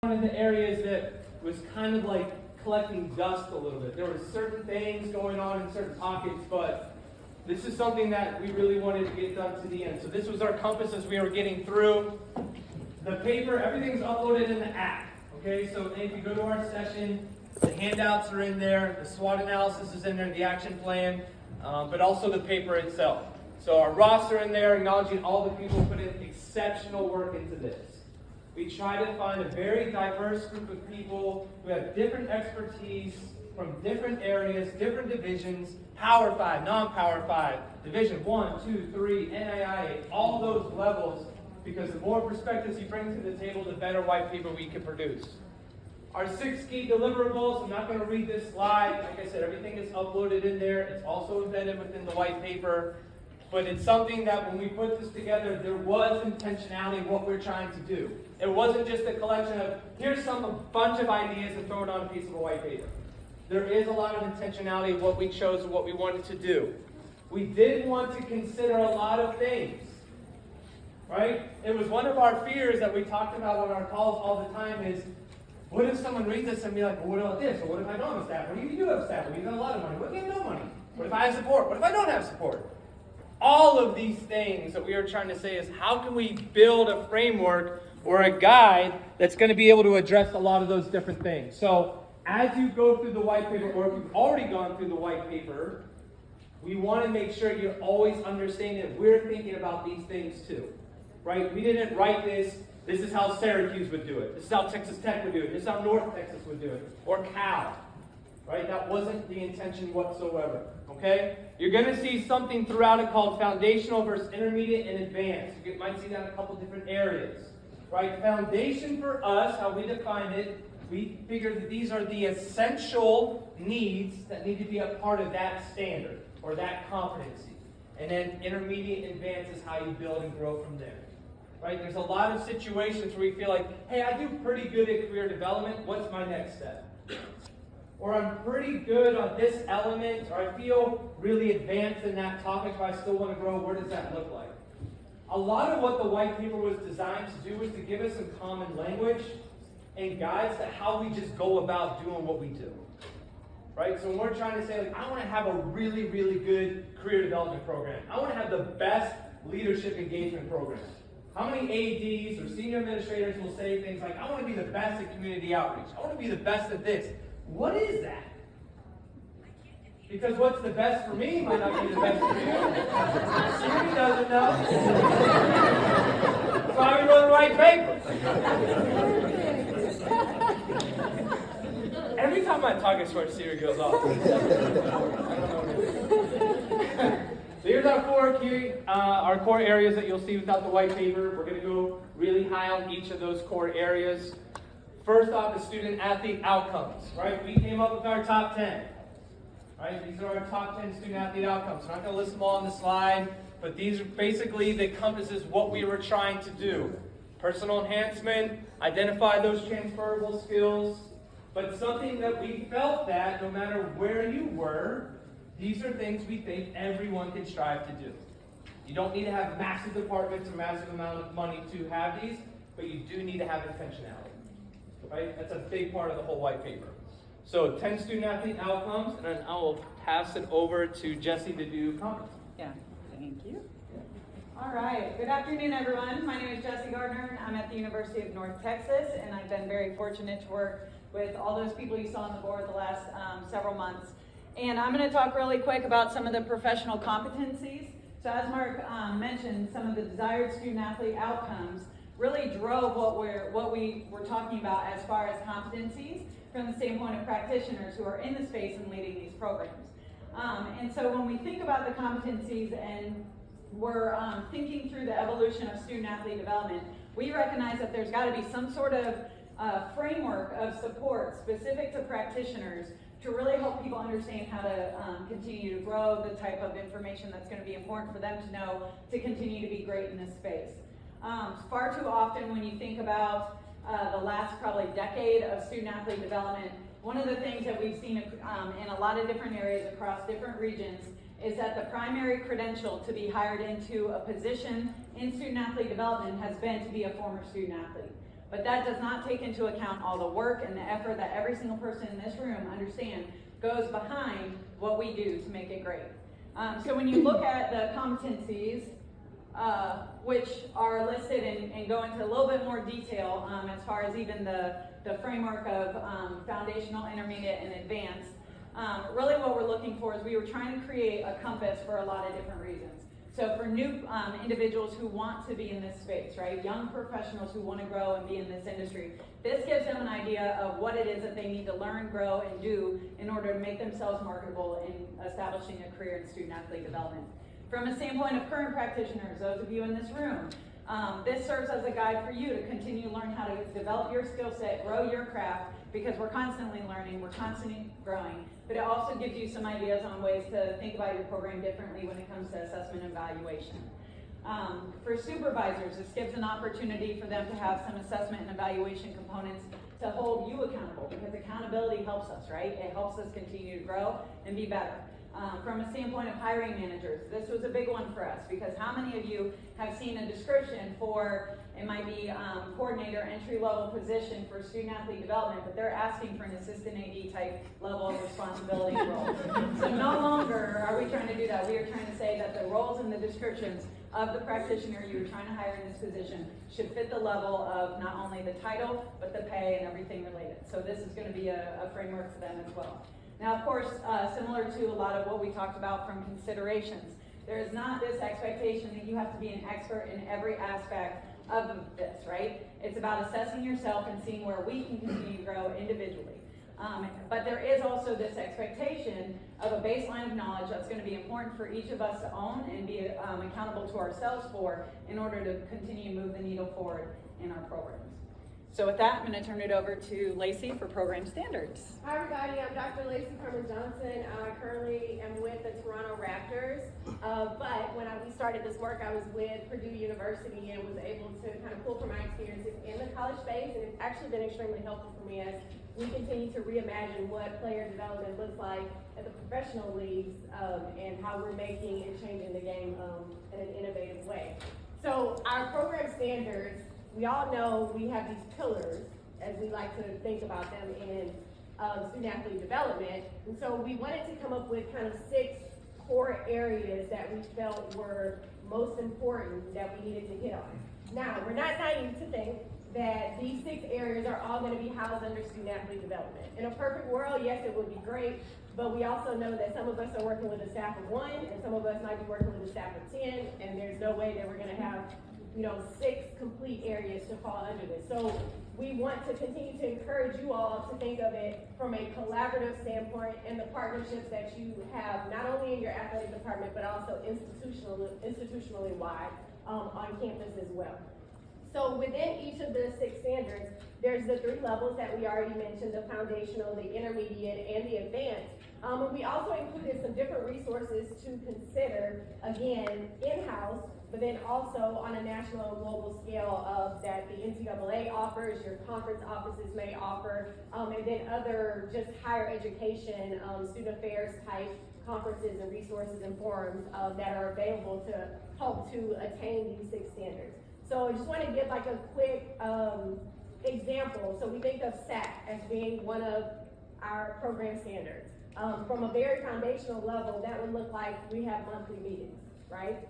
One of the areas that was kind of like collecting dust a little bit. There were certain things going on in certain pockets, but this is something that we really wanted to get done to the end. So this was our compass as we were getting through. The paper, everything's uploaded in the app. Okay, so if you go to our session, the handouts are in there, the SWOT analysis is in there, the action plan, but also the paper itself. So our roster in there, acknowledging all the people who put in exceptional work into this. We try to find a very diverse group of people who have different expertise from different areas, different divisions, Power 5, non-Power 5, Division 1, 2, 3, NAIA, all those levels, because the more perspectives you bring to the table, the better white paper we can produce. Our 6 key deliverables, I'm not going to read this slide. Like I said, everything is uploaded in there. It's also embedded within the white paper. But it's something that when we put this together, there was intentionality in what we're trying to do. It wasn't just a collection of, here's a bunch of ideas and throw it on a piece of a white paper. There is a lot of intentionality in what we chose and what we wanted to do. We did want to consider a lot of things, right? It was one of our fears that we talked about on our calls all the time is, what if someone reads this and be like, well, what about this? Or what if I don't have staff? What if you do have staff? What if you have a lot of money? What if you have no money? What if I have support? What if I don't have support? All of these things that we are trying to say is how can we build a framework or a guide that's going to be able to address a lot of those different things. So as you go through the white paper, or if you've already gone through the white paper, we want to make sure you're always understanding that we're thinking about these things too. Right? We didn't write this. This is how Syracuse would do it. This is how Texas Tech would do it. This is how North Texas would do it. Or Cal. Right? That wasn't the intention whatsoever. Okay? You're going to see something throughout it called foundational versus intermediate and advanced. You might see that in a couple different areas. Right? Foundation for us, how we define it, we figure that these are the essential needs that need to be a part of that standard or that competency. And then intermediate and advanced is how you build and grow from there. Right? There's a lot of situations where we feel like, hey, I do pretty good at career development. What's my next step? Or I'm pretty good on this element, or I feel really advanced in that topic, but I still want to grow. Where does that look like? A lot of what the white paper was designed to do was to give us some common language and guides to how we just go about doing what we do. Right? So when we're trying to say, like, I want to have a really, really good career development program. I want to have the best leadership engagement program. How many ADs or senior administrators will say things like, I want to be the best at community outreach. I want to be the best at this. What is that? Because what's the best for me might not be the best for you. Siri doesn't know. That's why we wrote the white paper. Every time I talk, I swear Siri goes off. I don't know what it is. So here's our core areas that you'll see without the white paper. We're going to go really high on each of those core areas. First off is student-athlete outcomes, right? We came up with our top 10, right? These are our top 10 student-athlete outcomes. I'm not going to list them all on the slide, but these are basically the encompasses what we were trying to do. Personal enhancement, identify those transferable skills, but something that we felt that no matter where you were, these are things we think everyone can strive to do. You don't need to have massive departments or massive amount of money to have these, but you do need to have intentionality. Right? That's a big part of the whole white paper. So 10 student-athlete outcomes, and then I will pass it over to Jesse to do comments. Yeah, thank you. All right, good afternoon, everyone. My name is Jesse Gardner. I'm at the University of North Texas, and I've been very fortunate to work with all those people you saw on the board the last several months. And I'm going to talk really quick about some of the professional competencies. So as Mark mentioned, some of the desired student-athlete outcomes really drove what we were talking about as far as competencies from the standpoint of practitioners who are in the space and leading these programs. And so when we think about the competencies and we're thinking through the evolution of student-athlete development, we recognize that there's got to be some sort of framework of support specific to practitioners to really help people understand how to continue to grow the type of information that's going to be important for them to know to continue to be great in this space. Far too often when you think about the last probably decade of student-athlete development, one of the things that we've seen in a lot of different areas across different regions is that the primary credential to be hired into a position in student-athlete development has been to be a former student-athlete. But that does not take into account all the work and the effort that every single person in this room goes behind what we do to make it great. So when you look at the competencies, which are listed and go into a little bit more detail as far as even the framework of foundational, intermediate, and advanced, really what we're looking for is we were trying to create a compass for a lot of different reasons. So for new individuals who want to be in this space, right? Young professionals who want to grow and be in this industry, this gives them an idea of what it is that they need to learn, grow, and do in order to make themselves marketable in establishing a career in student-athlete development. From a standpoint of current practitioners, those of you in this room, this serves as a guide for you to continue to learn how to develop your skill set, grow your craft, because we're constantly learning, we're constantly growing, but it also gives you some ideas on ways to think about your program differently when it comes to assessment and evaluation. For supervisors, this gives an opportunity for them to have some assessment and evaluation components to hold you accountable, because accountability helps us, right? It helps us continue to grow and be better. From a standpoint of hiring managers, this was a big one for us, because how many of you have seen a description for, it might be coordinator, entry-level position for student-athlete development, but they're asking for an assistant AD type level of responsibility role. So no longer are we trying to do that. We are trying to say that the roles and the descriptions of the practitioner you're trying to hire in this position should fit the level of not only the title, but the pay and everything related. So this is going to be a framework for them as well. Now, of course, similar to a lot of what we talked about from considerations, there is not this expectation that you have to be an expert in every aspect of this, right? It's about assessing yourself and seeing where we can continue to grow individually. But there is also this expectation of a baseline of knowledge that's going to be important for each of us to own and be accountable to ourselves for in order to continue to move the needle forward in our programs. So with that, I'm going to turn it over to Lacey for program standards. Hi everybody, I'm Dr. Lacey Carmen-Johnson. I currently am with the Toronto Raptors, but when we started this work, I was with Purdue University and was able to kind of pull from my experiences in the college space, and it's actually been extremely helpful for me as we continue to reimagine what player development looks like at the professional leagues and how we're making and changing the game in an innovative way. So our program standards, we all know we have these pillars, as we like to think about them in student-athlete development. And so we wanted to come up with kind of 6 core areas that we felt were most important that we needed to hit on. Now, we're not naive to think that these 6 areas are all going to be housed under student-athlete development. In a perfect world, yes, it would be great, but we also know that some of us are working with a staff of 1, and some of us might be working with a staff of 10, and there's no way that we're going to have 6 complete areas to fall under this. So we want to continue to encourage you all to think of it from a collaborative standpoint and the partnerships that you have, not only in your athletic department, but also institutionally wide on campus as well. So within each of the 6 standards, there's the 3 levels that we already mentioned, the foundational, the intermediate, and the advanced. And we also included some different resources to consider, again, in-house, but then also on a national and global scale that the NCAA offers, your conference offices may offer, and then other just higher education, student affairs type conferences and resources and forums that are available to help to attain these 6 standards. So I just want to give like a quick example. So we think of SAC as being one of our program standards. From a very foundational level, that would look like we have monthly meetings, right?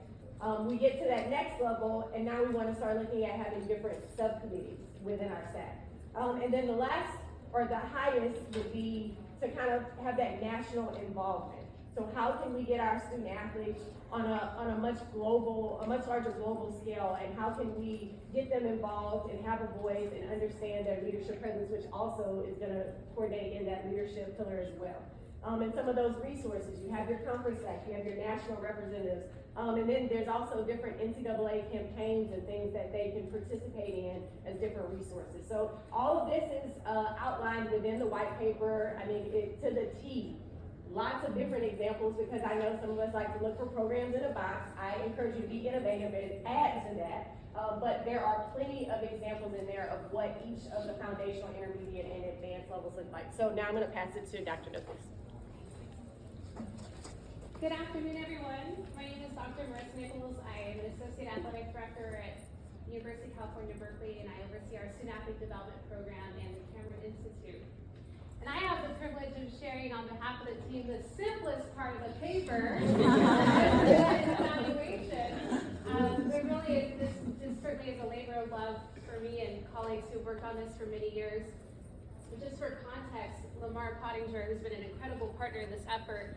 We get to that next level, and now we want to start looking at having different subcommittees within our SAC. And then the last, or the highest, would be to kind of have that national involvement. So how can we get our student athletes on a much larger global scale, and how can we get them involved and have a voice and understand their leadership presence, which also is going to coordinate in that leadership pillar as well. And some of those resources, you have your conference SAC, you have your national representatives, and then there's also different NCAA campaigns and things that they can participate in as different resources. So all of this is outlined within the white paper. I mean, to the T. Lots of different examples, because I know some of us like to look for programs in a box. I encourage you to be innovative and add to that. But there are plenty of examples in there of what each of the foundational, intermediate, and advanced levels look like. So now I'm going to pass it to Dr. Nichols. Good afternoon, everyone. My name is Dr. Nichols. I am an Associate Athletic Director at University of California, Berkeley, and I oversee our Student Athlete Development Program and the Cameron Institute. And I have the privilege of sharing on behalf of the team the simplest part of the paper, evaluation. It really is, this certainly is a labor of love for me and colleagues who've worked on this for many years. But just for context, Lamar Pottinger, who's been an incredible partner in this effort,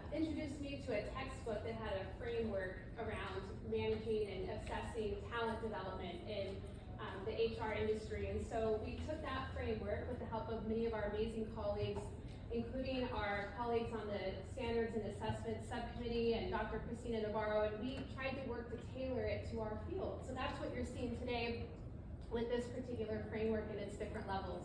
introduced me to a textbook that had a framework around managing and assessing talent development in the HR industry. And so we took that framework with the help of many of our amazing colleagues, including our colleagues on the Standards and Assessment Subcommittee and Dr. Christina Navarro, and we tried to work to tailor it to our field. So that's what you're seeing today with this particular framework and its different levels.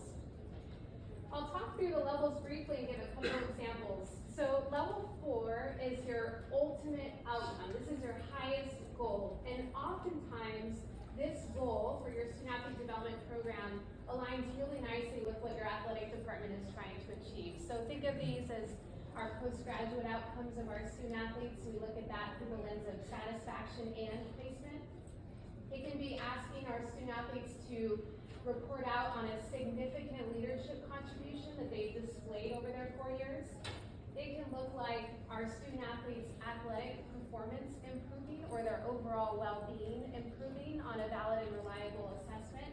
I'll talk through the levels briefly and give a couple of examples. So level 4 is your ultimate outcome. This is your highest goal. And oftentimes, this goal for your student athlete development program aligns really nicely with what your athletic department is trying to achieve. So think of these as our postgraduate outcomes of our student athletes. We look at that through the lens of satisfaction and placement. It can be asking our student athletes to report out on a significant leadership contribution that they've displayed over their 4 years. It can look like our student athletes' athletic performance improving or their overall well-being improving on a valid and reliable assessment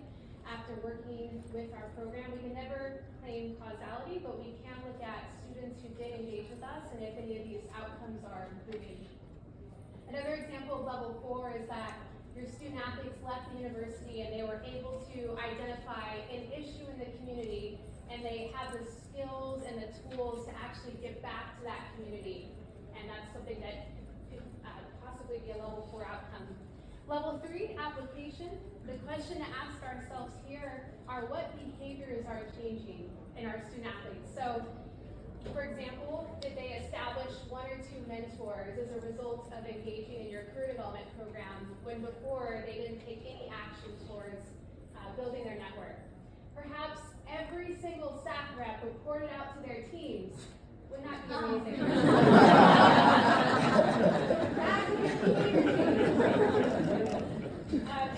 after working with our program. We can never claim causality, but we can look at students who did engage with us and if any of these outcomes are improving. Another example of level 4 is that your student athletes left the university and they were able to identify an issue in the community and they have the skills and the tools to actually give back to that community. And that's something that could possibly be a level 4 outcome. Level 3, application. The question to ask ourselves here are what behaviors are changing in our student athletes. So, for example, did they establish 1 or 2 mentors as a result of engaging in your career development program when before they didn't take any action towards building their network? Perhaps every single staff rep reported out to their teams. Wouldn't that be amazing?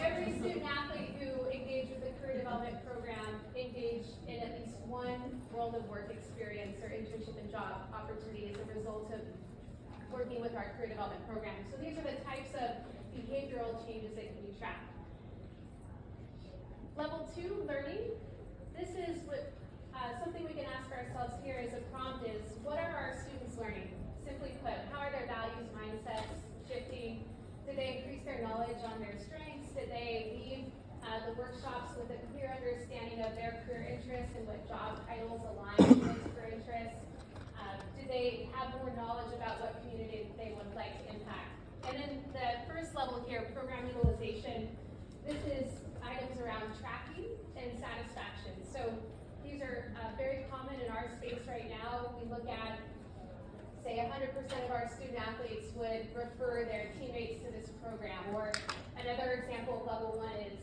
Every student athlete who engaged with the career development program engaged in at least 1 world of work experience or internship and job opportunity as a result of working with our career development program. So these are the types of behavioral changes that can be tracked. Level 2, learning. This is what something we can ask ourselves here as a prompt is, what are our students learning? Simply put, how are their values, mindsets shifting? Did they increase their knowledge on their strengths? Did they leave the workshops with a clear understanding of their career interests and what job titles align with those career interests? Did they have more knowledge about what community they would like to impact? And then the first level here, program utilization. This is items around tracking and satisfaction. So these are very common in our space right now. We look at, say, 100% of our student athletes would refer their teammates to this program. Or another example of level 1 is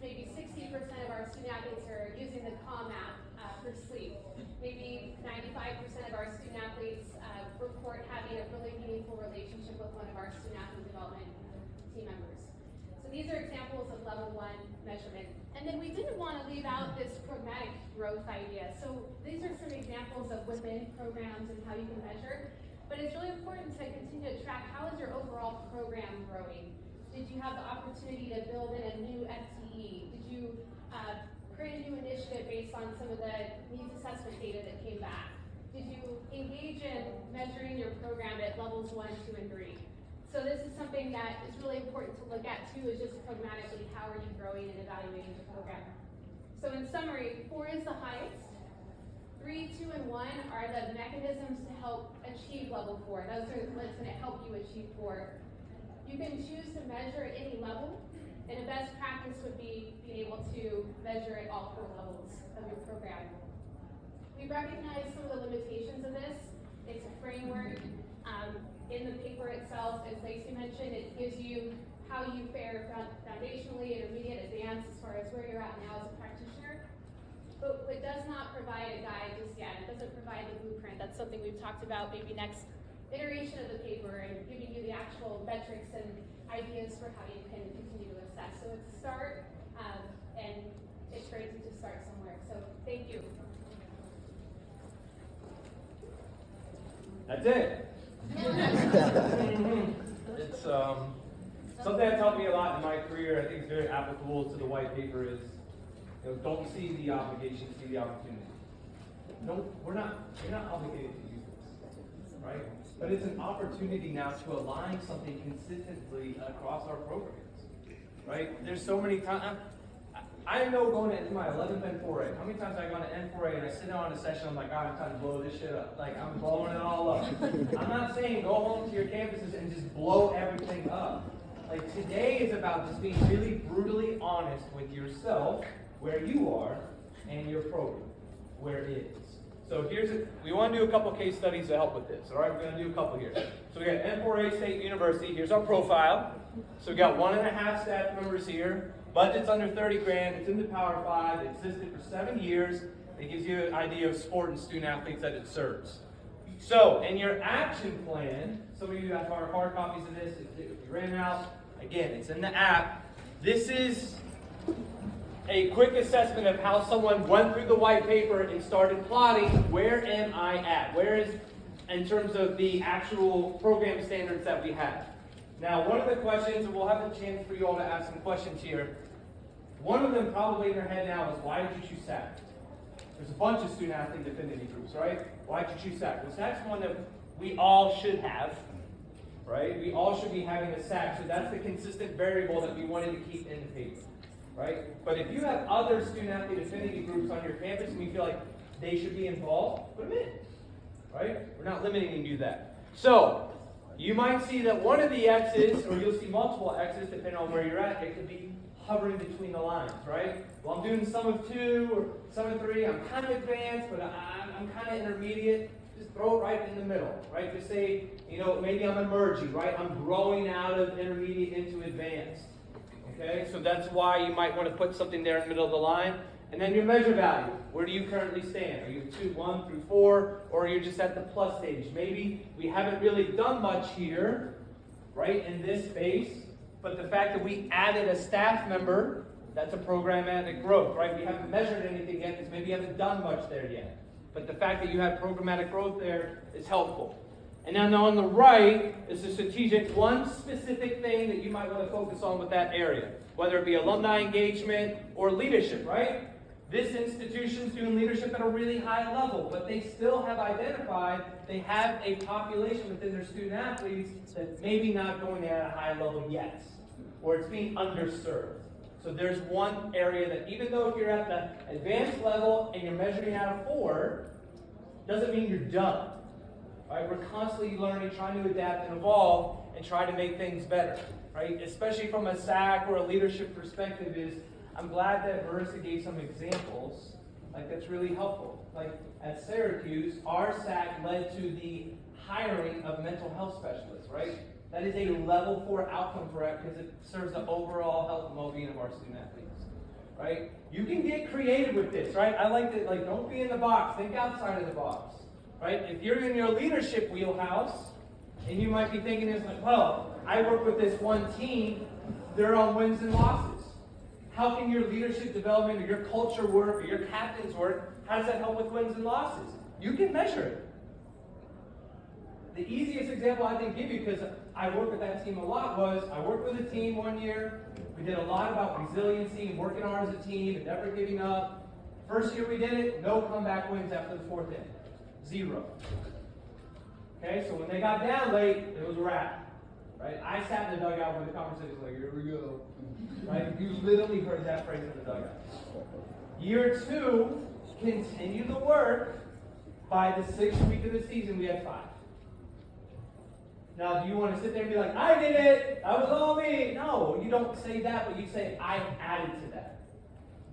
maybe 60% of our student athletes are using the Calm app for sleep. Maybe 95% of our student athletes report having a really meaningful relationship with one of our student athlete development team members. So these are examples of level 1 measurement. And then we didn't want to leave out this pragmatic growth idea. So these are some examples of within programs and how you can measure. But it's really important to continue to track how is your overall program growing. Did you have the opportunity to build in a new FTE? Did you create a new initiative based on some of the needs assessment data that came back? Did you engage in measuring your program at levels 1, 2, and 3? So this is something that is really important to look at too, is just pragmatically how are you growing and evaluating the program. So in summary, 4 is the highest. 3, 2, and 1 are the mechanisms to help achieve level 4. Those are what's going to help you achieve 4. You can choose to measure at any level, and a best practice would be being able to measure at all 4 levels of your program. We recognize some of the limitations of this. It's a framework. In the paper itself, as Lacey mentioned, it gives you how you fare foundationally, intermediate, advanced, as far as where you're at now as a practitioner. But it does not provide a guide just yet. It doesn't provide the blueprint. That's something we've talked about maybe next iteration of the paper and giving you the actual metrics and ideas for how you can continue to assess. So it's a start, and it's great to just start somewhere. So thank you. That's it. It's something that's helped me a lot in my career. I think it's very applicable to the white paper is, don't see the obligation, see the opportunity. No, you're not obligated to use this, right? But it's an opportunity now to align something consistently across our programs, right? There's so many times. I know going into my 11th N4A, how many times I go to N4A and I sit down on a session, I'm like, I'm trying to blow this shit up. Like, I'm blowing it all up. I'm not saying go home to your campuses and just blow everything up. Like, today is about just being really brutally honest with yourself, where you are, and your program, where it is. So we want to do a couple case studies to help with this. All right, we're going to do a couple here. So we got N4A State University. Here's our profile. So we got 1.5 staff members here. Budget's under 30 grand. It's in the Power 5. It existed for 7 years. It gives you an idea of sport and student athletes that it serves. So in your action plan, some of you have hard copies of this. If you ran out, again, it's in the app. This is a quick assessment of how someone went through the white paper and started plotting, where am I at? Where is, in terms of the actual program standards that we have. Now, one of the questions, and we'll have a chance for you all to ask some questions here. One of them probably in your head now is, why did you choose SAC? There's a bunch of student athlete affinity groups, right? Why did you choose SAC? Well, SAC's one that we all should have, right? We all should be having a SAC, so that's the consistent variable that we wanted to keep in the paper, right? But if you have other student athlete affinity groups on your campus and you feel like they should be involved, put them in, right? We're not limiting you to that. So, you might see that one of the X's, or you'll see multiple X's depending on where you're at, it could be hovering between the lines, right? Well, I'm doing sum of 2 or sum of 3, I'm kind of advanced, but I'm kind of intermediate. Just throw it right in the middle, right? Just say, maybe I'm emerging, right? I'm growing out of intermediate into advanced. Okay, so that's why you might want to put something there in the middle of the line. And then your measure value. Where do you currently stand? Are you 2, 1 through 4, or are you just at the plus stage? Maybe we haven't really done much here, right, in this space, but the fact that we added a staff member, that's a programmatic growth, right? We haven't measured anything yet because maybe you haven't done much there yet. But the fact that you have programmatic growth there is helpful. And then on the right is the strategic, one specific thing that you might want to focus on with that area, whether it be alumni engagement or leadership, right? This institution's doing leadership at a really high level, but they still have identified they have a population within their student athletes that's maybe not going at a high level yet, or it's being underserved. So there's one area that even though if you're at the advanced level and you're measuring out of 4, doesn't mean you're done. Right? We're constantly learning, trying to adapt and evolve, and try to make things better. Right? Especially from a SAC or a leadership perspective is, I'm glad that Marissa gave some examples. Like, that's really helpful. Like, at Syracuse, our SAC led to the hiring of mental health specialists, right? That is a level 4 outcome for it because it serves the overall health and well-being of our student athletes, right? You can get creative with this, right? I like to, don't be in the box. Think outside of the box, right? If you're in your leadership wheelhouse, and you might be thinking this like, well, I work with this one team, they're on wins and losses. How can your leadership development or your culture work or your captain's work, how does that help with wins and losses? You can measure it. The easiest example I can give you, because I work with that team a lot, was I worked with a team one year. We did a lot about resiliency and working hard as a team and never giving up. First year we did it, no comeback wins after the 4th inning. 0. Okay, so when they got down late, it was a wrap. Right? I sat in the dugout when the conversation was like, here we go. Right? You literally heard that phrase in the dugout. Year 2, continue the work. By the 6th week of the season, we had 5. Now, do you want to sit there and be like, I did it, that was all me? No, you don't say that, but you say, I added to that.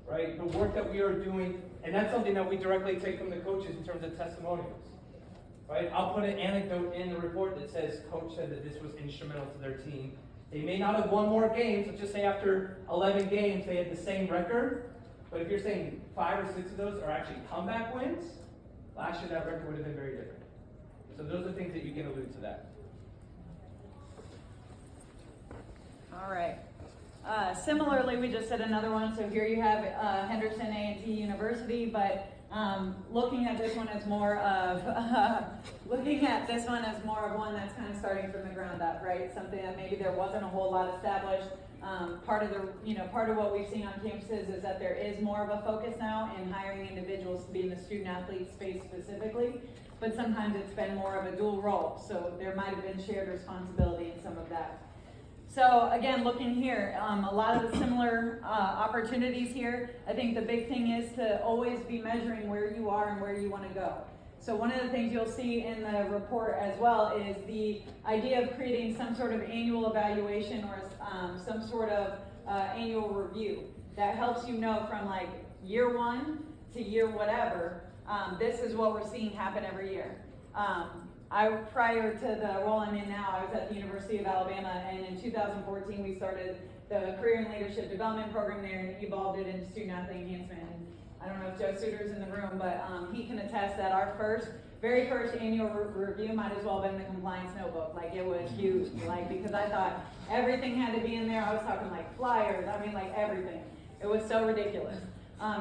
Right? The work that we are doing, and that's something that we directly take from the coaches in terms of testimonials. Right? I'll put an anecdote in the report that says, Coach said that this was instrumental to their team. They may not have won more games, let's just say after 11 games they had the same record, but if you're saying 5 or 6 of those are actually comeback wins, last year that record would have been very different. So those are things that you can allude to that. All right. Similarly, we just did another one. So here you have Henderson A&T University, but looking at this one as more of one that's kind of starting from the ground up, right? Something that maybe there wasn't a whole lot established. Part of what we've seen on campuses is that there is more of a focus now in hiring individuals to be in the student athlete space specifically, but sometimes it's been more of a dual role. So there might have been shared responsibility in some of that. So again, looking here, a lot of the similar opportunities here. I think the big thing is to always be measuring where you are and where you want to go. So one of the things you'll see in the report as well is the idea of creating some sort of annual evaluation or some sort of annual review that helps you know from like year one to year whatever, this is what we're seeing happen every year. Prior to the role I'm in now, I was at the University of Alabama, and in 2014 we started the Career and Leadership Development Program there and evolved it into Student Athlete Enhancement. And I don't know if Joe Suter's in the room, but he can attest that our very first annual review might as well have been the compliance notebook. Like, it was huge, like, because I thought everything had to be in there. I was talking like flyers, I mean like everything. It was so ridiculous.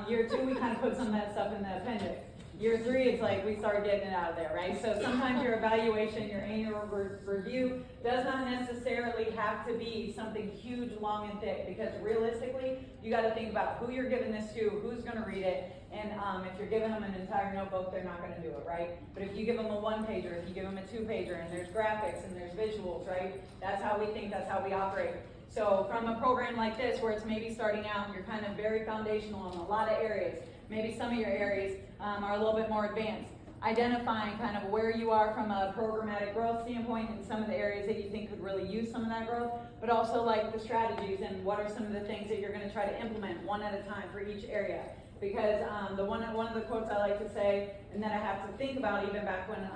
Year two, we kind of put some of that stuff in the appendix. Year three, it's like we start getting it out of there, right? So sometimes your evaluation, your annual review does not necessarily have to be something huge, long, and thick, because realistically, you got to think about who you're giving this to, who's going to read it, and if you're giving them an entire notebook, they're not going to do it, right? But if you give them a one-pager, if you give them a two-pager, and there's graphics and there's visuals, right? That's how we think, that's how we operate. So from a program like this, where it's maybe starting out and you're kind of very foundational in a lot of areas, maybe some of your areas are a little bit more advanced. Identifying kind of where you are from a programmatic growth standpoint and some of the areas that you think could really use some of that growth, but also like the strategies and what are some of the things that you're going to try to implement one at a time for each area. Because one of the quotes I like to say, and that I have to think about even back when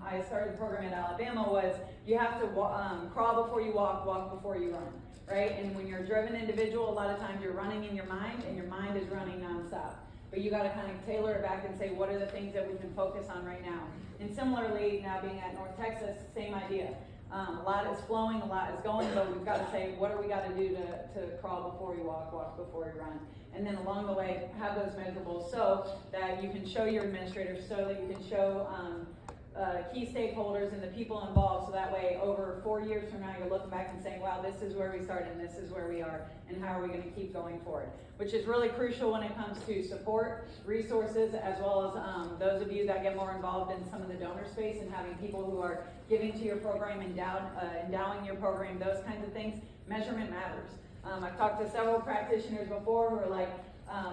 I started the program at Alabama, was you have to crawl before you walk, walk before you run, right? And when you're a driven individual, a lot of times you're running in your mind, and your mind is running nonstop. But you got to kind of tailor it back and say, what are the things that we can focus on right now? And similarly, now being at North Texas, same idea. A lot is flowing, a lot is going, but we've got to say, what do we got to do to crawl before you walk, walk before you run? And then along the way, have those measurables so that you can show your administrators, so that you can show key stakeholders and the people involved, so that way over 4 years from now you're looking back and saying, wow, this is where we started and this is where we are, and how are we going to keep going forward, which is really crucial when it comes to support, resources, as well as those of you that get more involved in some of the donor space and having people who are giving to your program, endowing your program, those kinds of things. Measurement matters. I've talked to several practitioners before who are like,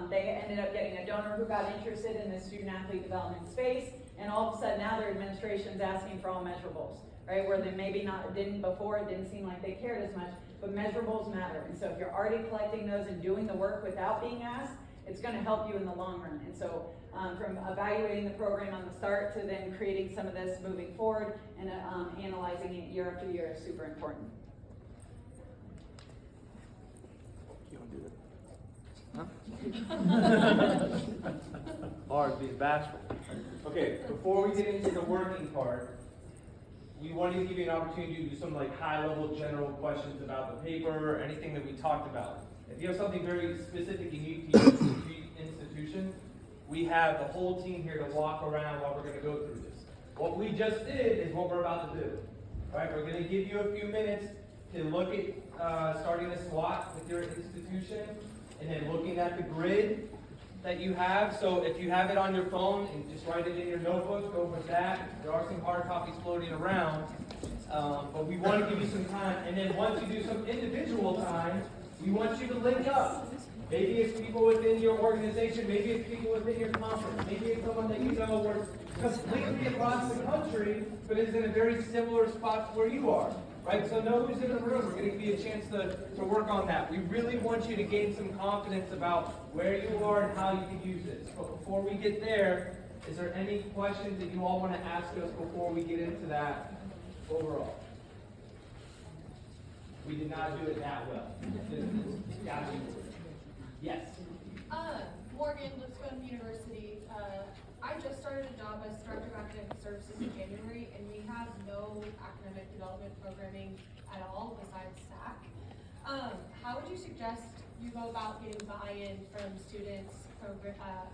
they ended up getting a donor who got interested in the student athlete development space, and all of a sudden now their administration's asking for all measurables, right? Where they maybe didn't before, it didn't seem like they cared as much, but measurables matter. And so if you're already collecting those and doing the work without being asked, it's going to help you in the long run. And so from evaluating the program on the start to then creating some of this moving forward and analyzing it year after year is super important. You want to do that? Huh? Hard, being bashful. Okay, before we get into the working part, we wanted to give you an opportunity to do some like high-level general questions about the paper or anything that we talked about. If you have something very specific and unique to your institution, we have the whole team here to walk around while we're going to go through this. What we just did is what we're about to do. All right, we're going to give you a few minutes to look at starting a SWOT with your institution, and then looking at the grid that you have. So if you have it on your phone, and just write it in your notebook, go with that. There are some hard copies floating around, but we want to give you some time. And then once you do some individual time, we want you to link up. Maybe it's people within your organization, maybe it's people within your conference, maybe it's someone that you know works completely across the country, but is in a very similar spot to where you are. Right, so know who's in the room. We're going to give you a chance to work on that. We really want you to gain some confidence about where you are and how you can use this. But before we get there, is there any questions that you all want to ask us before we get into that overall? We did not do it that well. Yes? Morgan, Lipscomb University. I just started a job was Director of Academic Services in January, and we have no academic development programming at all besides SAC. How would you suggest you go about getting buy-in from students,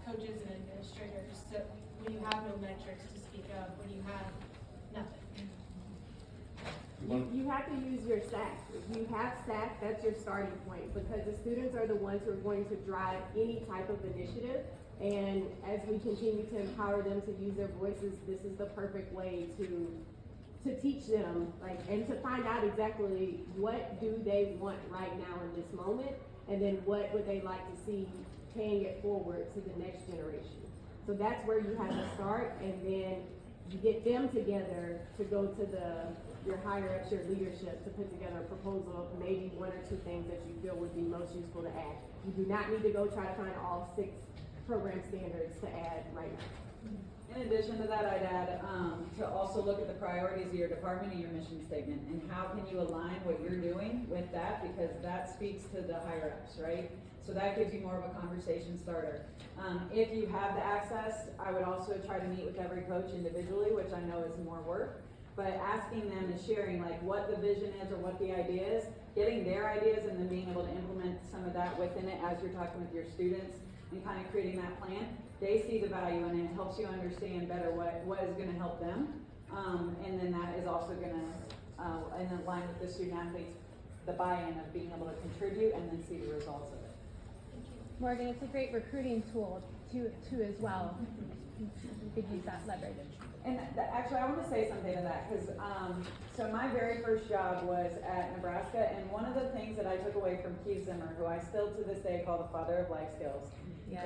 coaches, and administrators when you have no metrics to speak of, when you have nothing? You have to use your SAC. If you have SAC, that's your starting point, because the students are the ones who are going to drive any type of initiative. And as we continue to empower them to use their voices, this is the perfect way to teach them, and to find out exactly what do they want right now in this moment, and then what would they like to see paying it forward to the next generation. So that's where you have to start, and then you get them together to go to your higher ups, your leadership, to put together a proposal of maybe 1 or 2 things that you feel would be most useful to add. You do not need to go try to find all 6 program standards to add right now. In addition to that, I'd add to also look at the priorities of your department and your mission statement, and how can you align what you're doing with that, because that speaks to the higher ups, right? So that gives you more of a conversation starter. If you have the access, I would also try to meet with every coach individually, which I know is more work, but asking them and sharing what the vision is or what the idea is, getting their ideas and then being able to implement some of that within it as you're talking with your students and kind of creating that plan. They see the value, and it helps you understand better what is going to help them, and then that is also going to in line with the student athletes, the buy-in of being able to contribute and then see the results of it. Morgan, it's a great recruiting tool too as well. You could use that leverage. And actually, I want to say something to that, because so my very first job was at Nebraska, and one of the things that I took away from Keith Zimmer, who I still to this day call the father of life skills,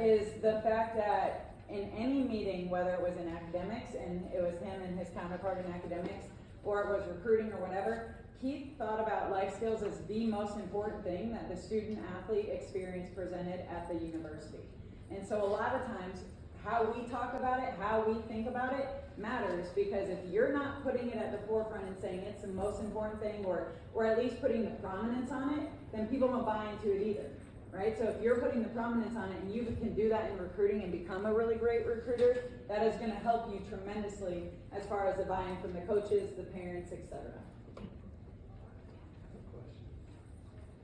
is the fact that in any meeting, whether it was in academics, and it was him and his counterpart in academics, or it was recruiting or whatever, Keith thought about life skills as the most important thing that the student athlete experience presented at the university. And so a lot of times, how we talk about it, how we think about it matters, because if you're not putting it at the forefront and saying it's the most important thing, or at least putting the prominence on it, then people don't buy into it either, right? So if you're putting the prominence on it and you can do that in recruiting and become a really great recruiter, that is going to help you tremendously as far as the buy-in from the coaches, the parents, etc.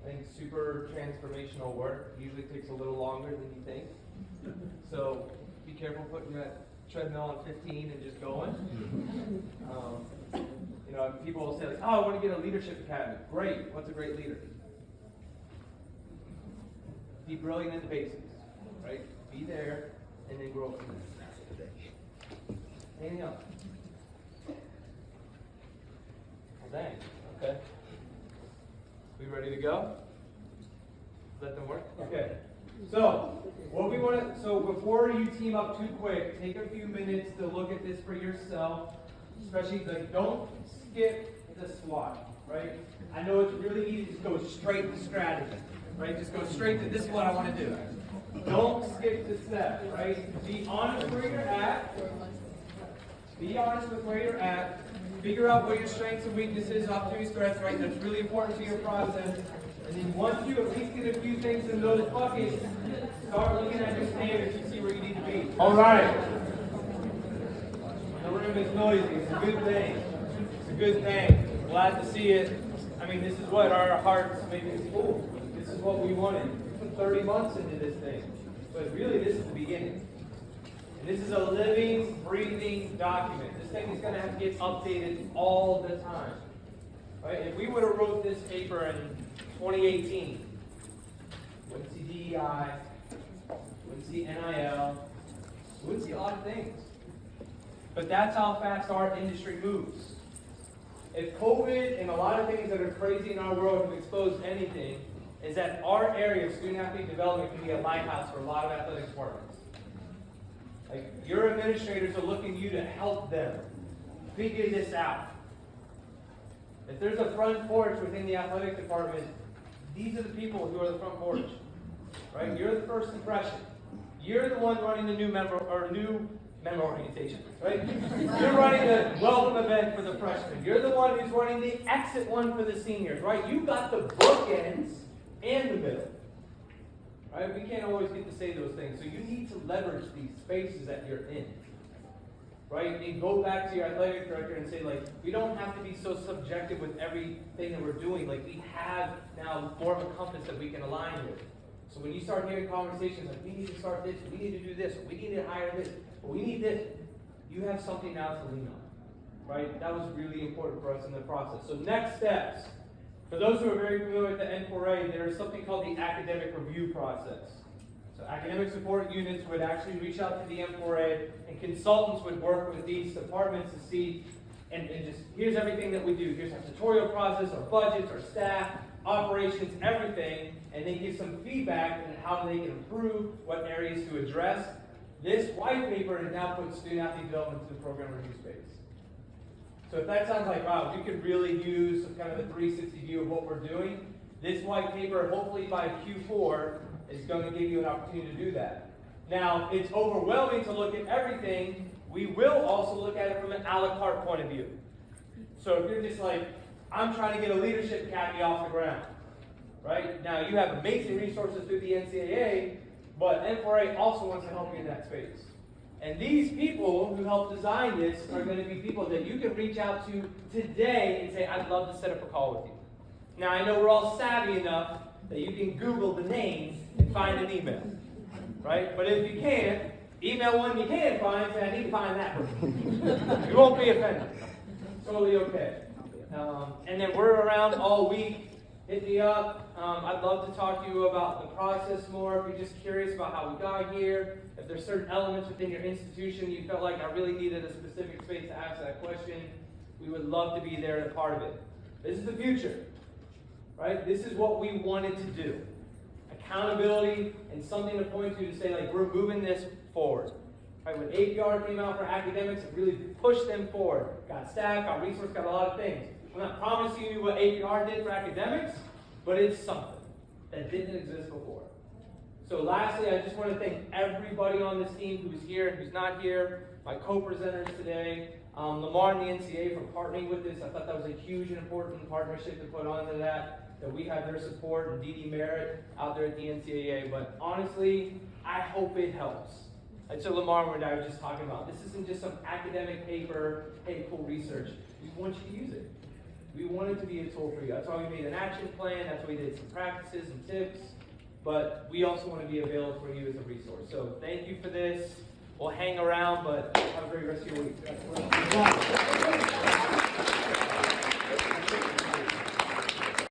I think super transformational work usually takes a little longer than you think. So be careful putting that treadmill on 15 and just going. People will say, oh, I want to get a leadership academy. Great. What's a great leader? Be brilliant in the basics, right? Be there and then grow from there. Anything else? Well, dang. Okay. We ready to go? Let them work? Okay. So, before you team up too quick, take a few minutes to look at this for yourself. Especially, don't skip the SWOT, right? I know it's really easy to just go straight to strategy, right? Just go straight to this is what I want to do. Don't skip the step, right? Be honest where you're at. Be honest with where you're at. Figure out what your strengths and weaknesses, opportunities, threats, right? That's really important to your process. And then once you at least get a few things in those buckets, start looking at your standards and see where you need to be. All right. The room is noisy. It's a good thing. It's a good thing. Glad to see it. I mean, this is what our hearts maybe is full. This is what we wanted. We put 30 months into this thing. But really, this is the beginning. And this is a living, breathing document. This thing is going to have to get updated all the time. Right? If we would have wrote this paper in 2018, wouldn't see DEI, wouldn't see NIL, wouldn't see a lot of things. But that's how fast our industry moves. If COVID and a lot of things that are crazy in our world have exposed anything, is that our area of student athlete development can be a lighthouse for a lot of athletic departments. Like, your administrators are looking to you to help them figure this out. If there's a front porch within the athletic department, these are the people who are the front porch, right? You're the first impression. You're the one running the new member orientation, right? You're running the welcome event for the freshmen. You're the one who's running the exit one for the seniors, right? You've got the bookends and the middle, right? We can't always get to say those things, so you need to leverage these spaces that you're in. right? And go back to your athletic director and say, like, we don't have to be so subjective with everything that we're doing. Like, we have now more of a compass that we can align with. So when you start hearing conversations like, we need to start this, we need to do this, we need to hire this, or we need this, you have something now to lean on, right? That was really important for us in the process. So next steps. For those who are very familiar with the N4A, there is something called the academic review process. So academic support units would actually reach out to the N4A, and consultants would work with these departments to see, and just, here's everything that we do. Here's our tutorial process, our budgets, our staff, operations, everything, and they give some feedback on how they can improve, what areas to address. This white paper has now put student-athlete development to the program review space. So if that sounds like, wow, you could really use kind of a 360 view of what we're doing, this white paper, hopefully by Q4, is going to give you an opportunity to do that. Now, it's overwhelming to look at everything. We will also look at it from an a la carte point of view. So if you're just like, I'm trying to get a leadership academy off the ground, right? Now, you have amazing resources through the NCAA, but N4A also wants to help you in that space. And these people who helped design this are going to be people that you can reach out to today and say, I'd love to set up a call with you. Now, I know we're all savvy enough that you can Google the names and find an email, right? But if you can't, email one you can find, say, I need to find that person. You won't be offended. Totally okay. And then we're around all week. Hit me up. I'd love to talk to you about the process more. If you're just curious about how we got here, if there's certain elements within your institution you felt like I really needed a specific space to ask that question, we would love to be there and a part of it. This is the future, right? This is what we wanted to do. Accountability and something to point to say, like, we're moving this forward. Right? When APR came out for academics, it really pushed them forward. Got staff, got resource, got a lot of things. I'm not promising you what APR did for academics, but it's something that didn't exist before. So lastly, I just want to thank everybody on this team who's here and who's not here, my co-presenters today, Lamar and the NCAA for partnering with this. I thought that was a huge and important partnership to put onto that we have their support, and Dee Merritt out there at the NCAA. But honestly, I hope it helps. Like so Lamar and I were just talking about, this isn't just some academic paper, hey, cool research. We want you to use it. We want it to be a tool for you. That's why we made an action plan. That's why we did some practices and tips. But we also want to be available for you as a resource. So thank you for this. We'll hang around, but have a great rest of your week.